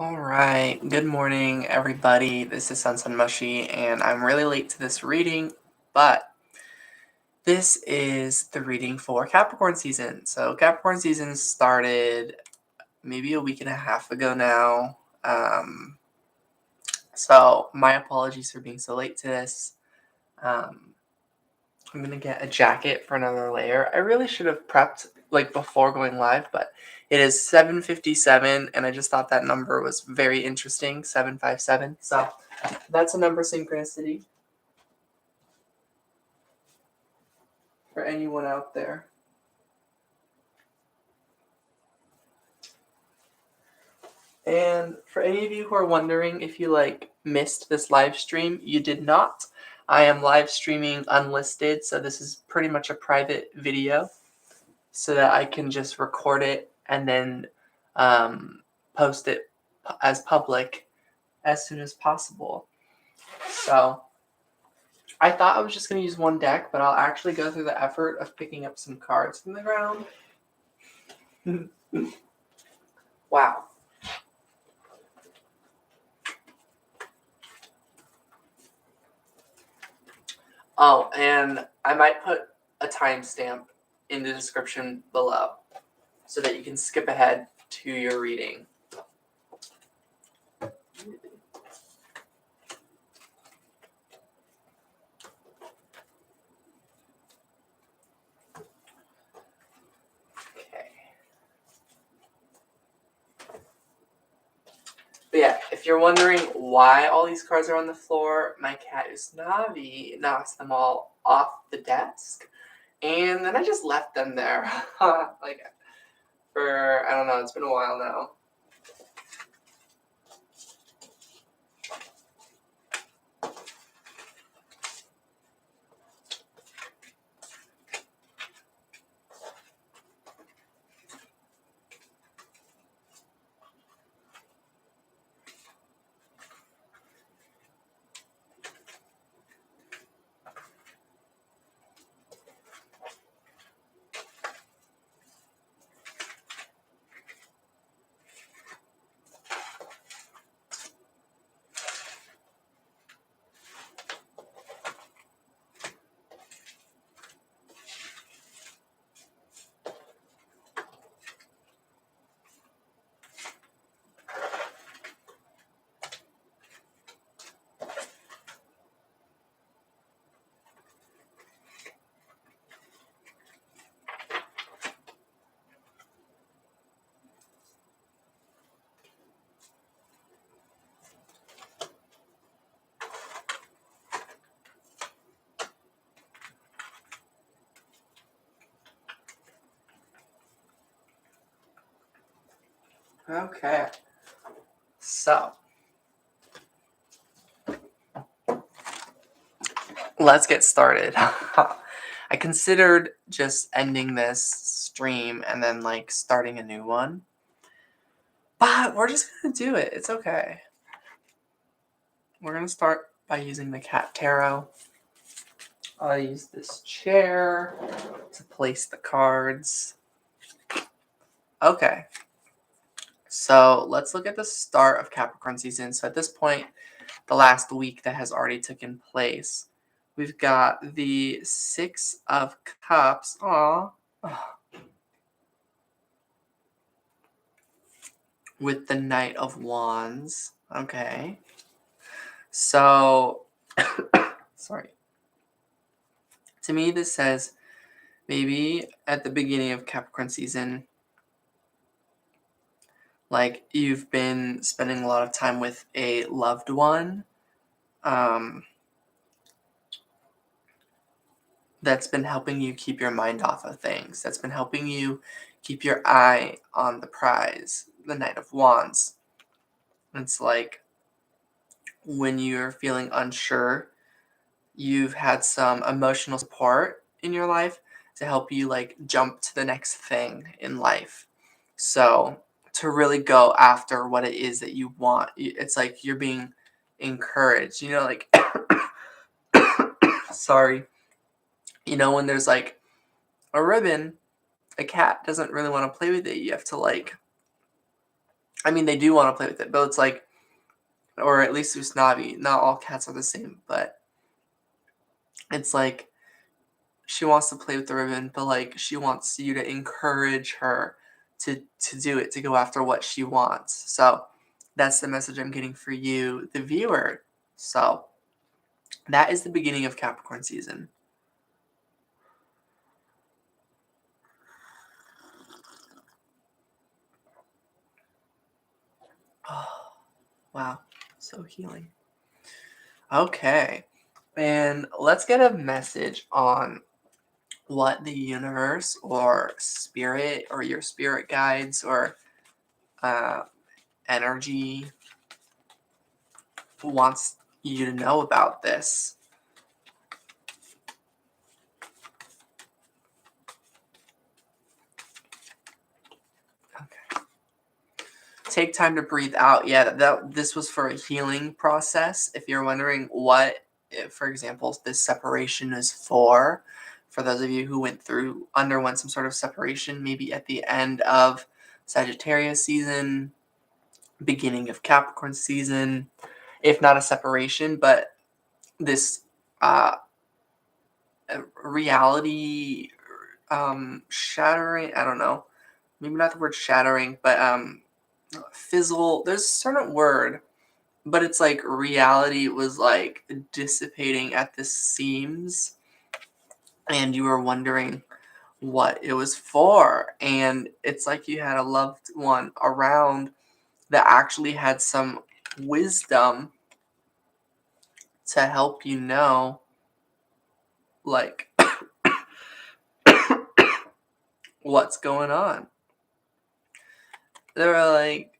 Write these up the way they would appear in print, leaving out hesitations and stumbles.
All right, good morning, everybody. This is Son Mushy, and I'm really late to this reading, but this is the reading for Capricorn season. So Capricorn season started maybe a week and a half ago now. So my apologies for being so late to this. Um, I'm gonna get a jacket for another layer. I really should have prepped like before going live, but it is 7:57, and I just thought that number was very interesting, 757. So that's a number synchronicity for anyone out there. And for any of you who are wondering if you missed this live stream, you did not. I am live streaming unlisted, so this is pretty much a private video so that I can just record it and then post it as public as soon as possible. So I thought I was just going to use one deck, but I'll actually go through the effort of picking up some cards from the ground. Wow. Oh, and I might put a timestamp in the description below so that you can skip ahead to your reading. Okay. But yeah, if you're wondering why all these cards are on the floor, my cat Usnavi knocks them all off the desk. And then I just left them there. For, I don't know, it's been a while now. Okay. So, let's get started. I considered just ending this stream and then starting a new one. But we're just going to do it. It's okay. We're going to start by using the cat tarot. I'll use this chair to place the cards. Okay. So let's look at the start of Capricorn season. So at this point, the last week that has already taken place, we've got the Six of Cups. Aww. With the Knight of Wands. Okay. So, sorry. To me, this says maybe at the beginning of Capricorn season, you've been spending a lot of time with a loved one that's been helping you keep your mind off of things, that's been helping you keep your eye on the prize, the Knight of Wands. It's like when you're feeling unsure, you've had some emotional support in your life to help you jump to the next thing in life. So to really go after what it is that you want, it's like you're being encouraged, sorry, when there's a ribbon, a cat doesn't really want to play with it. You have to I mean, they do want to play with it, but it's like, or at least Usnavi, not all cats are the same, but it's like she wants to play with the ribbon, but like she wants you to encourage her to do it, to go after what she wants. So that's the message I'm getting for you, the viewer. So that is the beginning of Capricorn season. Oh, wow. So healing. Okay. And let's get a message on what the universe or spirit or your spirit guides or uh, energy wants you to know about this. Okay. Take time to breathe out. Yeah, this was for a healing process. If you're wondering what, for example, this separation is for those of you who underwent some sort of separation, maybe at the end of Sagittarius season, beginning of Capricorn season, if not a separation, but this uh, reality shattering. I don't know, maybe not the word shattering, but fizzle. There's a certain word, but it's like reality was like dissipating at the seams, and you were wondering what it was for, and it's like you had a loved one around that actually had some wisdom to help you know, like, what's going on. They were like,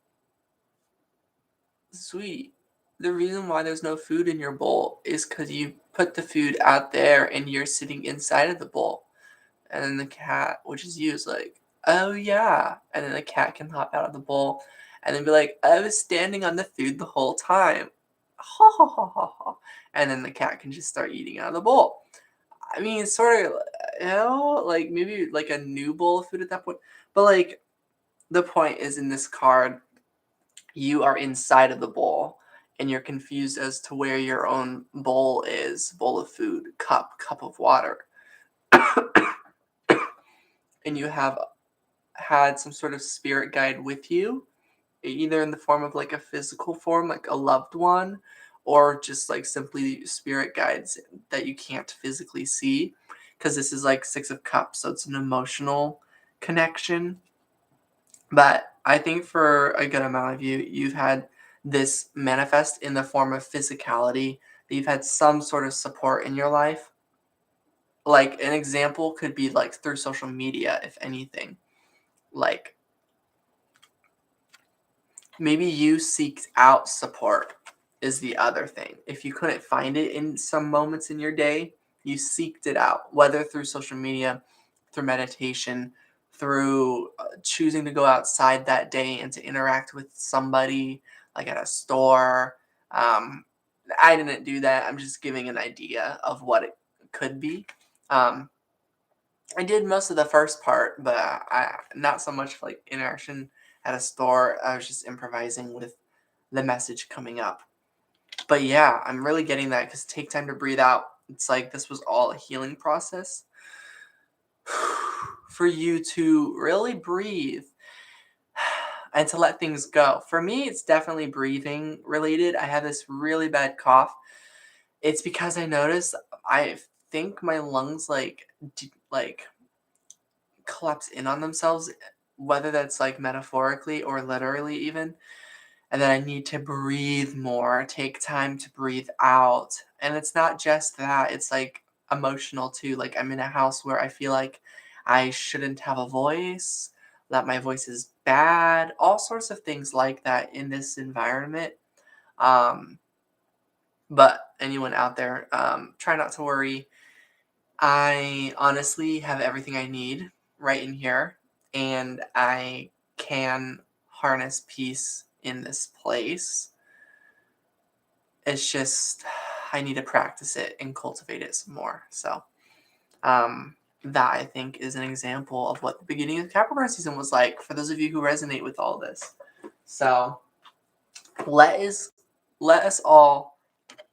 sweet, the reason why there's no food in your bowl is because you put the food out there and you're sitting inside of the bowl. And then the cat, which is you, is like, oh yeah. And then the cat can hop out of the bowl and then be like, I was standing on the food the whole time. Ha ha ha ha ha. And then the cat can just start eating out of the bowl. I mean, sort of, like maybe like a new bowl of food at that point. But like, the point is in this card, you are inside of the bowl and you're confused as to where your own bowl is, bowl of food, cup of water. And you have had some sort of spirit guide with you, either in the form of like a physical form, like a loved one, or just like simply spirit guides that you can't physically see, because this is like Six of Cups, so it's an emotional connection. But I think for a good amount of you, you've had this manifest in the form of physicality, that you've had some sort of support in your life. Like an example could be like through social media, if anything. Like maybe you seeked out support is the other thing. If you couldn't find it in some moments in your day, you seeked it out, whether through social media, through meditation, through choosing to go outside that day and to interact with somebody like at a store. I didn't do that. I'm just giving an idea of what it could be. Um, I did most of the first part, but I not so much like interaction at a store. I was just improvising with the message coming up. But yeah, I'm really getting that because take time to breathe out. It's like this was all a healing process for you to really breathe and to let things go. For me, it's definitely breathing related. I have this really bad cough. It's because I noticed I think my lungs like collapse in on themselves, whether that's like metaphorically or literally even. And then I need to breathe more, take time to breathe out. And it's not just that, it's like emotional too. Like I'm in a house where I feel like I shouldn't have a voice, that my voice is bad, all sorts of things like that in this environment. Um, but anyone out there, try not to worry. I honestly have everything I need right in here, and I can harness peace in this place. It's just I need to practice it and cultivate it some more. So that I think is an example of what the beginning of Capricorn season was like for those of you who resonate with all this. So let us let us all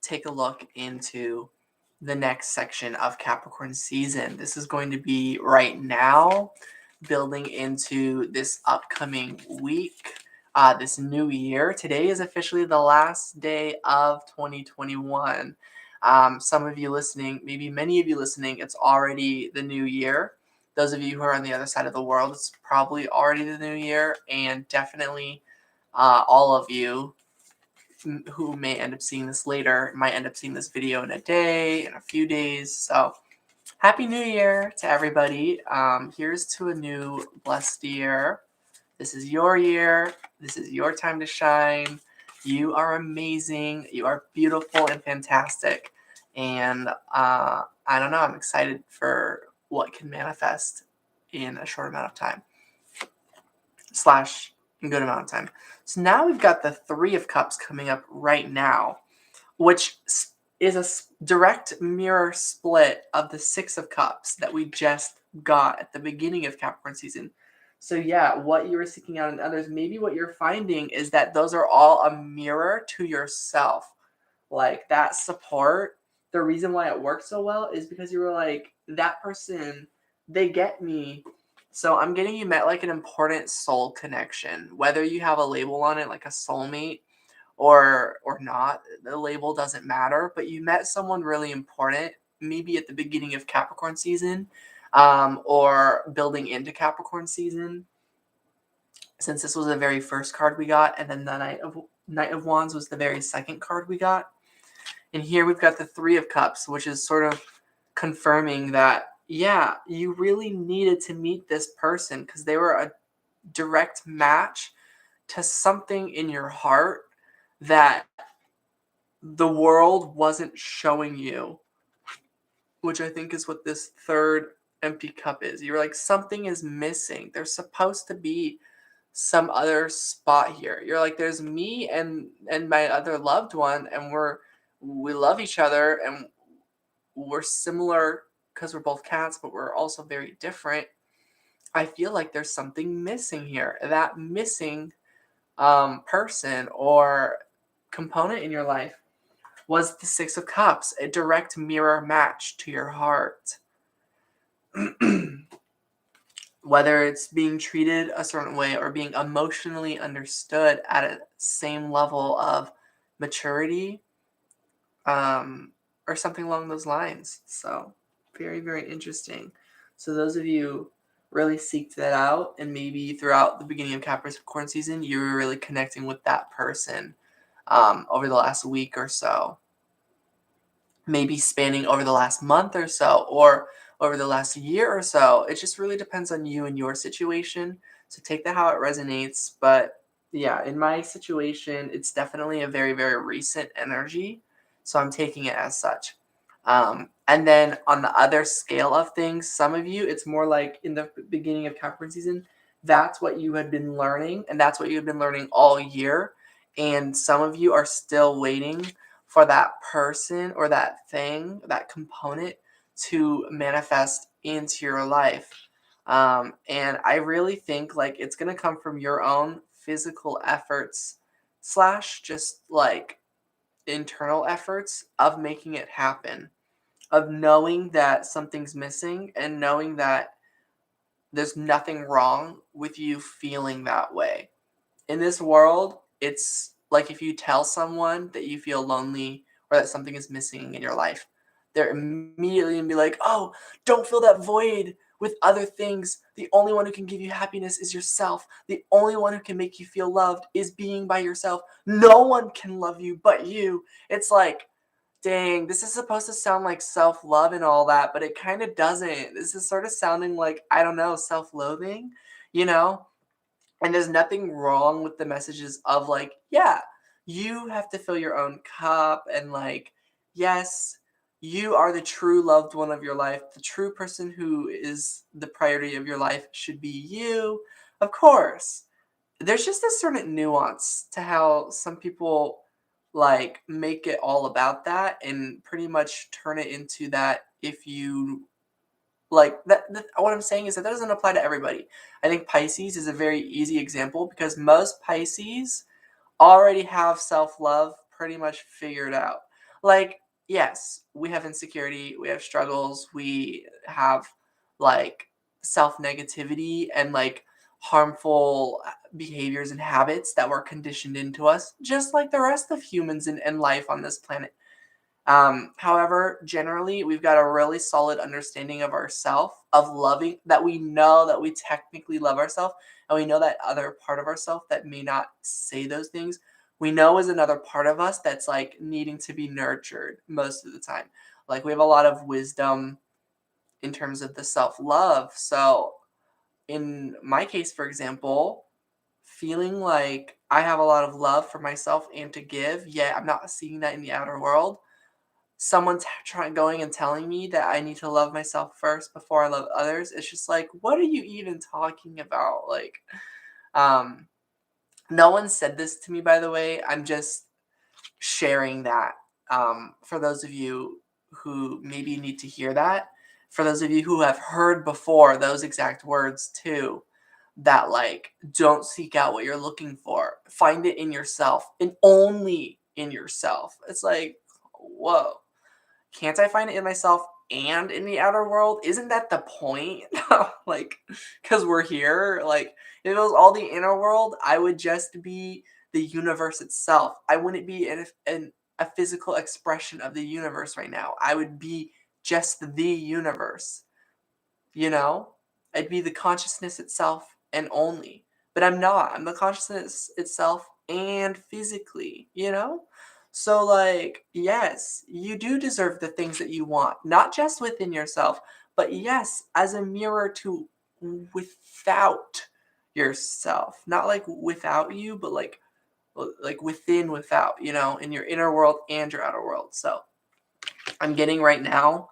take a look into the next section of Capricorn season. This is going to be right now, building into this upcoming week, this new year. Today is officially the last day of 2021. Some of you listening, maybe many of you listening, it's already the new year. Those of you who are on the other side of the world, it's probably already the new year, and definitely all of you who may end up seeing this later might end up seeing this video in a day, in a few days. So happy new year to everybody. Here's to a new blessed year. This is your year. This is your time to shine. You are amazing. You are beautiful and fantastic. And I don't know, I'm excited for what can manifest in a short amount of time / a good amount of time. So now we've got the Three of Cups coming up right now, which is a direct mirror split of the Six of Cups that we just got at the beginning of Capricorn season. So yeah, what you were seeking out in others, maybe what you're finding is that those are all a mirror to yourself. Like that support, the reason why it worked so well is because you were like, that person, they get me. So I'm getting you met like an important soul connection, whether you have a label on it like a soulmate or not, the label doesn't matter, but you met someone really important, maybe at the beginning of Capricorn season, or building into Capricorn season, since this was the very first card we got, and then the Knight of Wands was the very second card we got. And here we've got the Three of Cups, which is sort of confirming that, yeah, you really needed to meet this person because they were a direct match to something in your heart that the world wasn't showing you, which I think is what this third empty cup is. You're like, something is missing. There's supposed to be some other spot here. You're like, there's me and my other loved one, and we love each other, and we're similar because we're both cats, but we're also very different. I feel like there's something missing here. That missing person or component in your life was the Six of Cups, a direct mirror match to your heart. Whether it's being treated a certain way or being emotionally understood at a same level of maturity, or something along those lines. So very, very interesting. So those of you really seeked that out, and maybe throughout the beginning of Capricorn season, you were really connecting with that person over the last week or so. Maybe spanning over the last month or so, or over the last year or so. It just really depends on you and your situation. So take that how it resonates. But yeah, in my situation, it's definitely a very, very recent energy. So I'm taking it as such. And then on the other scale of things, some of you, it's more like in the beginning of Capricorn season, that's what you had been learning, and that's what you had been learning all year. And some of you are still waiting for that person or that thing, that component to manifest into your life. And I really think like it's going to come from your own physical efforts / just like internal efforts of making it happen, of knowing that something's missing and knowing that there's nothing wrong with you feeling that way. In this world, it's like if you tell someone that you feel lonely or that something is missing in your life, they're immediately going to be like, oh, don't fill that void with other things. The only one who can give you happiness is yourself. The only one who can make you feel loved is being by yourself. No one can love you but you. It's like, dang, this is supposed to sound like self-love and all that, but it kind of doesn't. This is sort of sounding like, I don't know, self-loathing, you know? And there's nothing wrong with the messages of like, yeah, you have to fill your own cup, and like, yes, you are the true loved one of your life. The true person who is the priority of your life should be you. Of course. There's just a certain nuance to how some people like make it all about that and pretty much turn it into that if you Like what I'm saying is that doesn't apply to everybody. I think Pisces is a very easy example because most Pisces already have self-love pretty much figured out. Like, yes, we have insecurity, we have struggles, we have like self-negativity and like harmful behaviors and habits that were conditioned into us, just like the rest of humans and life on this planet. However, generally, we've got a really solid understanding of ourself, of loving, that we know that we technically love ourselves, and we know that other part of ourselves that may not say those things, we know is another part of us that's like needing to be nurtured most of the time. Like we have a lot of wisdom in terms of the self love. So, in my case, for example, feeling like I have a lot of love for myself and to give, yet I'm not seeing that in the outer world, someone trying going and telling me that I need to love myself first before I love others, it's just like, what are you even talking about? Like, um, no one said this to me, by the way. I'm just sharing that for those of you who maybe need to hear that. For those of you who have heard before those exact words too, that like, don't seek out what you're looking for. Find it in yourself and only in yourself. It's like, whoa. Can't I find it in myself and in the outer world? Isn't that the point? Like, because we're here. Like, if it was all the inner world, I would just be the universe itself. I wouldn't be a physical expression of the universe right now. I would be just the universe. You know? I'd be the consciousness itself and only. But I'm not. I'm the consciousness itself and physically, you know? So, like, yes, you do deserve the things that you want, not just within yourself, but yes, as a mirror to without yourself. Not like without you, but like within, without, you know, in your inner world and your outer world. So, I'm getting right now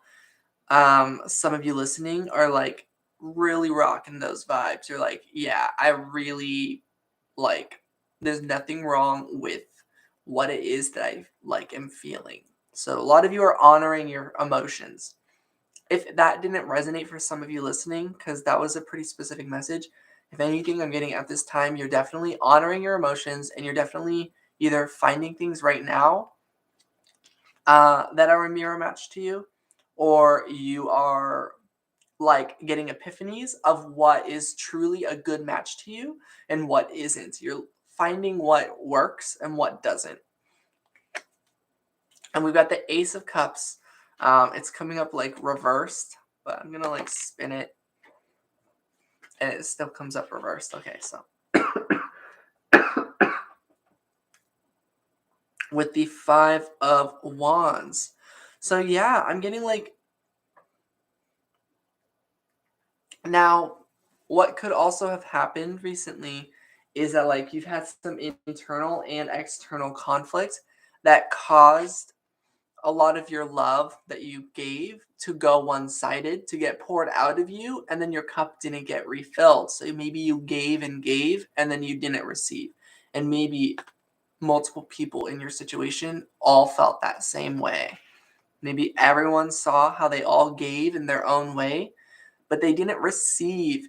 some of you listening are like really rocking those vibes. You're like, yeah, I really like, there's nothing wrong with what it is that I like am feeling. So a lot of you are honoring your emotions. If that didn't resonate for some of you listening, because that was a pretty specific message, if anything I'm getting at this time, you're definitely honoring your emotions and you're definitely either finding things right now that are a mirror match to you, or you are like getting epiphanies of what is truly a good match to you and what isn't. You're finding what works and what doesn't. And we've got the Ace of Cups. It's coming up like reversed, but I'm gonna like spin it and it still comes up reversed. Okay, so with the Five of Wands. So yeah, I'm getting like, now what could also have happened recently is that like you've had some internal and external conflict that caused a lot of your love that you gave to go one-sided, to get poured out of you, and then your cup didn't get refilled. So maybe you gave and gave and then you didn't receive. And maybe multiple people in your situation all felt that same way. Maybe everyone saw how they all gave in their own way, but they didn't receive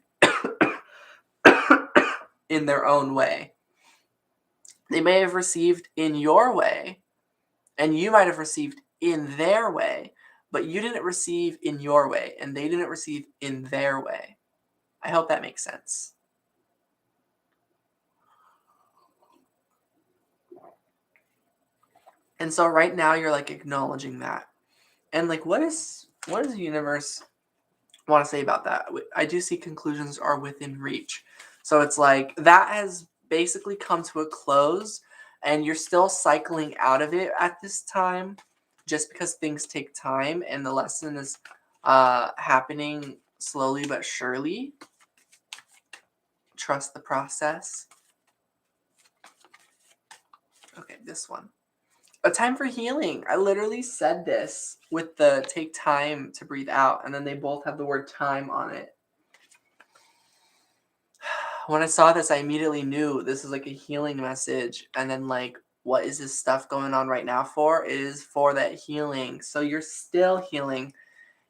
in their own way. They may have received in your way, and you might have received in their way, but you didn't receive in your way, and they didn't receive in their way. I hope that makes sense. And so right now you're like acknowledging that. And like what does the universe want to say about that? I do see conclusions are within reach. So it's like that has basically come to a close and you're still cycling out of it at this time just because things take time and the lesson is happening slowly but surely. Trust the process. Okay, this one. A time for healing. I literally said this with the take time to breathe out, and then they both have the word time on it. When I saw this, I immediately knew this is like a healing message. And then like, what is this stuff going on right now for? It is for that healing. So you're still healing.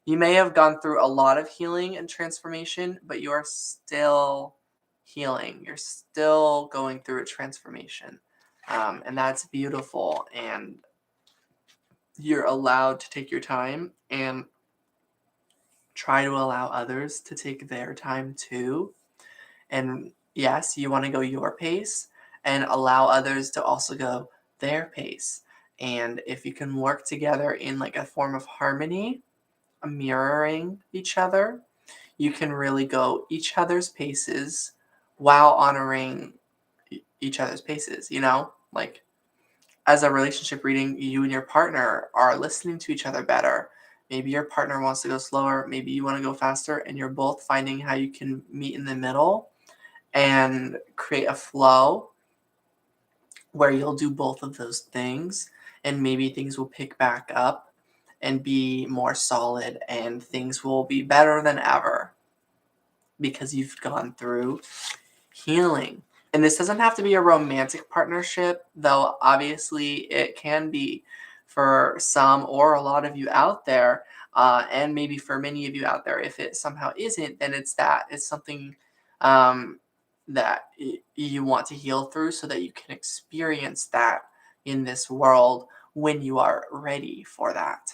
You may have gone through a lot of healing and transformation, but you are still healing. You're still going through a transformation. And that's beautiful. And you're allowed to take your time and try to allow others to take their time too. And yes, you want to go your pace and allow others to also go their pace. And if you can work together in like a form of harmony, mirroring each other, you can really go each other's paces while honoring each other's paces, you know? Like as a relationship reading, you and your partner are listening to each other better. Maybe your partner wants to go slower, maybe you want to go faster, and you're both finding how you can meet in the middle and create a flow where you'll do both of those things, and maybe things will pick back up and be more solid, and things will be better than ever because you've gone through healing. And this doesn't have to be a romantic partnership, though obviously it can be for some or a lot of you out there, and maybe for many of you out there. If it somehow isn't, then it's something um, that you want to heal through so that you can experience that in this world when you are ready for that.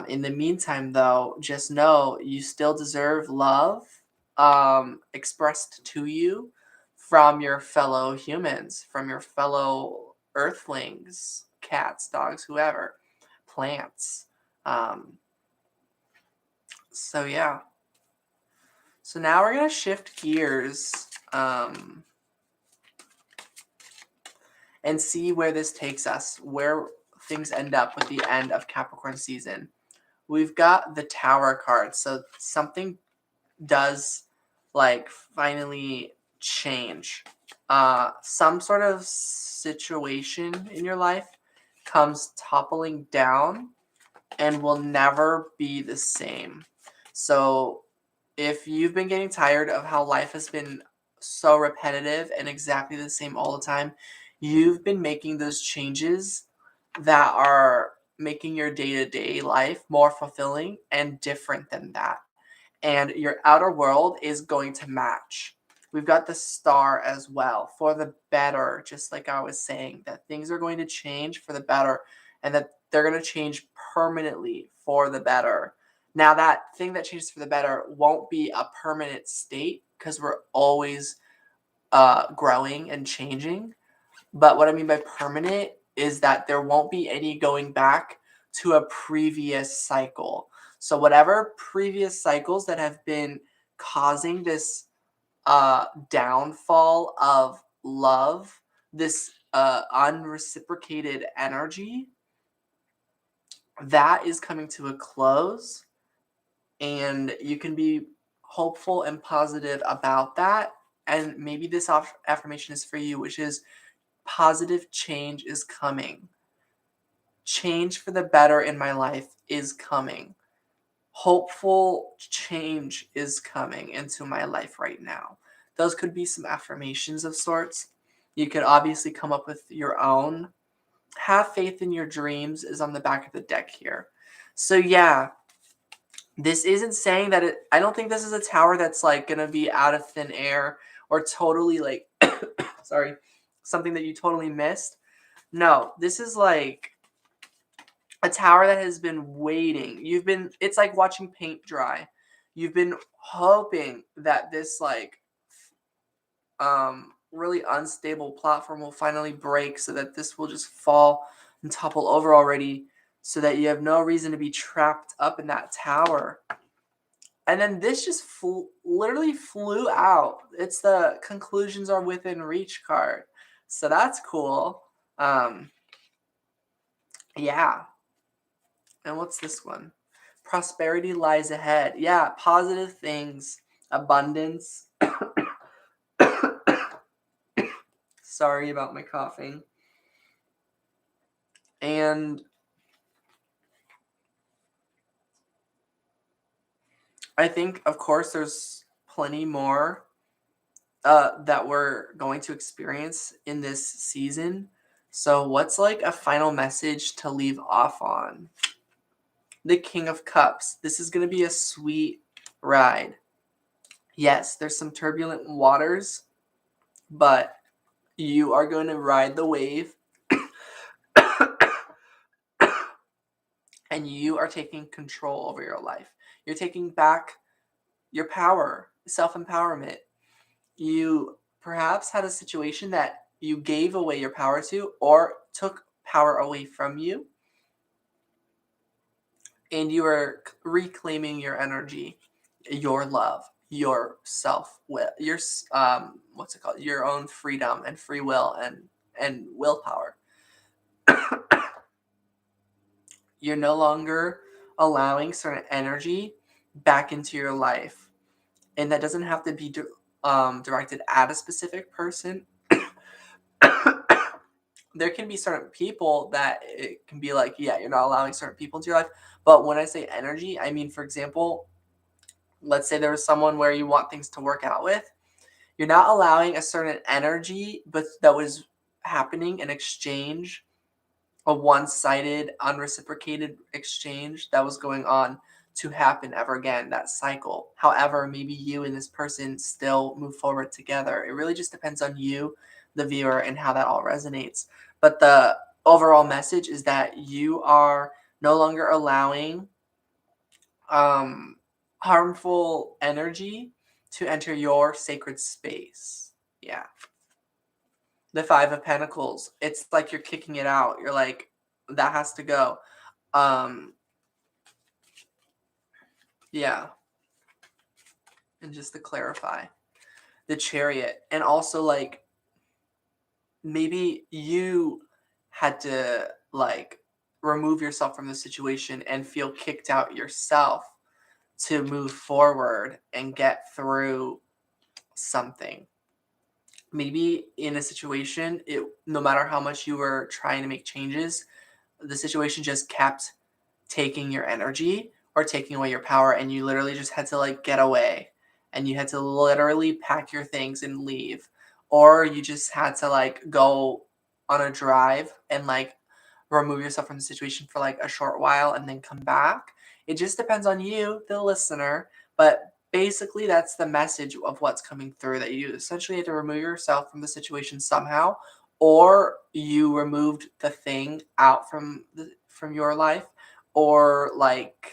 In the meantime, though, just know you still deserve love expressed to you from your fellow humans, from your fellow earthlings, cats, dogs, whoever, plants. Um, so, yeah. So now we're going to shift gears and see where this takes us, where things end up with the end of Capricorn season. We've got the Tower card. So something does like finally change. Some sort of situation in your life comes toppling down and will never be the same. So if you've been getting tired of how life has been so repetitive and exactly the same all the time, you've been making those changes that are making your day-to-day life more fulfilling and different than that. And your outer world is going to match. We've got the star as well for the better, just like I was saying, that things are going to change for the better and that they're going to change permanently for the better. Now, that thing that changes for the better won't be a permanent state because we're always growing and changing. But what I mean by permanent is that there won't be any going back to a previous cycle. So whatever previous cycles that have been causing this downfall of love, this unreciprocated energy, that is coming to a close. And you can be hopeful and positive about that. And maybe this affirmation is for you, which is positive change is coming. Change for the better in my life is coming. Hopeful change is coming into my life right now. Those could be some affirmations of sorts. You could obviously come up with your own. Have faith in your dreams is on the back of the deck here. So yeah, this isn't saying that I don't think this is a tower that's like going to be out of thin air or totally like, sorry, something that you totally missed. No, this is like a tower that has been waiting. It's like watching paint dry. You've been hoping that this like really unstable platform will finally break so that this will just fall and topple over already so that you have no reason to be trapped up in that tower. And then this just literally flew out. It's the conclusions are within reach card. So that's cool. Yeah. And what's this one? Prosperity lies ahead. Yeah, positive things, abundance. Sorry about my coughing. And I think, of course, there's plenty more that we're going to experience in this season. So what's like a final message to leave off on? The King of Cups. This is going to be a sweet ride. Yes, there's some turbulent waters, but you are going to ride the wave and you are taking control over your life. You're taking back your power, self-empowerment. You perhaps had a situation that you gave away your power to or took power away from you, and you are reclaiming your energy, your love, your self-will, your what's it called? Your own freedom and free will and willpower. You're no longer allowing certain energy back into your life, and that doesn't have to be directed at a specific person. There can be certain people that it can be like, yeah, you're not allowing certain people into your life. But when I say energy, I mean, for example, let's say there was someone where you want things to work out with. You're not allowing a certain energy, but that was happening in exchange, a one-sided, unreciprocated exchange that was going on, to happen ever again, that cycle. However, maybe you and this person still move forward together. It really just depends on you, the viewer, and how that all resonates. But the overall message is that you are no longer allowing harmful energy to enter your sacred space. Yeah. The Five of Pentacles. It's like you're kicking it out. You're like, that has to go. Yeah. And just to clarify, the Chariot. And also, like, maybe you had to, like, remove yourself from the situation and feel kicked out yourself to move forward and get through something. Maybe in a situation, no matter how much you were trying to make changes, the situation just kept taking your energy or taking away your power, and you literally just had to, like, get away, and you had to literally pack your things and leave, or you just had to, like, go on a drive and, like, remove yourself from the situation for, like, a short while and then come back. It just depends on you, the listener, but basically that's the message of what's coming through, that you essentially had to remove yourself from the situation somehow, or you removed the thing out from your life, or like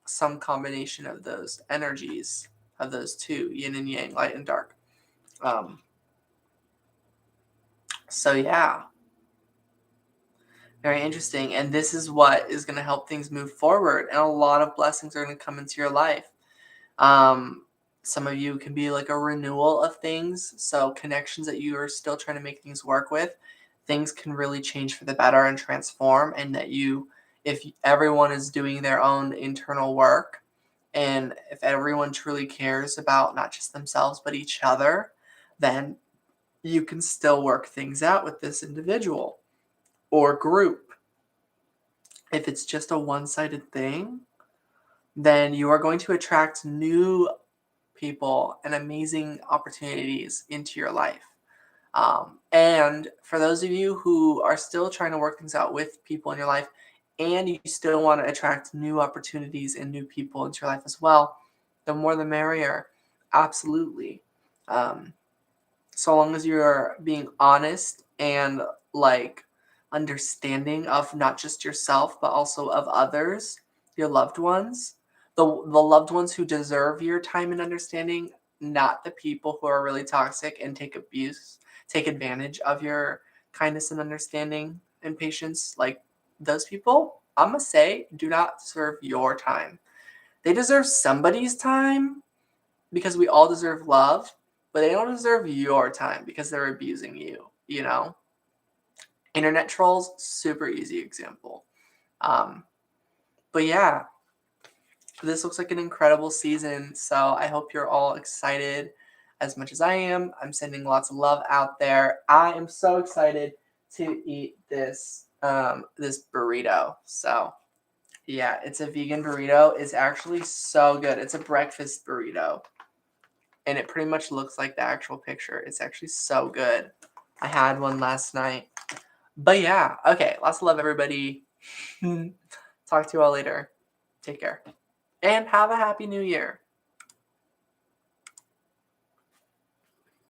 some combination of those energies, of those two, yin and yang, light and dark. So yeah, very interesting. And this is what is going to help things move forward, and a lot of blessings are going to come into your life. Some of you can be like a renewal of things, so connections that you are still trying to make things work with, things can really change for the better and transform, and that if everyone is doing their own internal work, and if everyone truly cares about not just themselves but each other, then you can still work things out with this individual or group. If it's just a one-sided thing, then you are going to attract new people and amazing opportunities into your life. And for those of you who are still trying to work things out with people in your life, and you still want to attract new opportunities and new people into your life as well, the more the merrier. Absolutely. So long as you're being honest and, like, understanding of not just yourself but also of others, your loved ones, the loved ones who deserve your time and understanding, not the people who are really toxic and take advantage of your kindness and understanding and patience. Like, those people, I'm gonna say, do not deserve your time. They deserve somebody's time, because we all deserve love, but they don't deserve your time because they're abusing you, you know? Internet trolls, super easy example. But yeah, this looks like an incredible season, so I hope you're all excited as much as I am. I'm sending lots of love out there. I am so excited to eat this this burrito. So yeah, it's a vegan burrito. It's actually so good. It's a breakfast burrito, and it pretty much looks like the actual picture. It's actually so good. I had one last night. But yeah, okay, lots of love, everybody. Talk to you all later. Take care. And have a happy new year.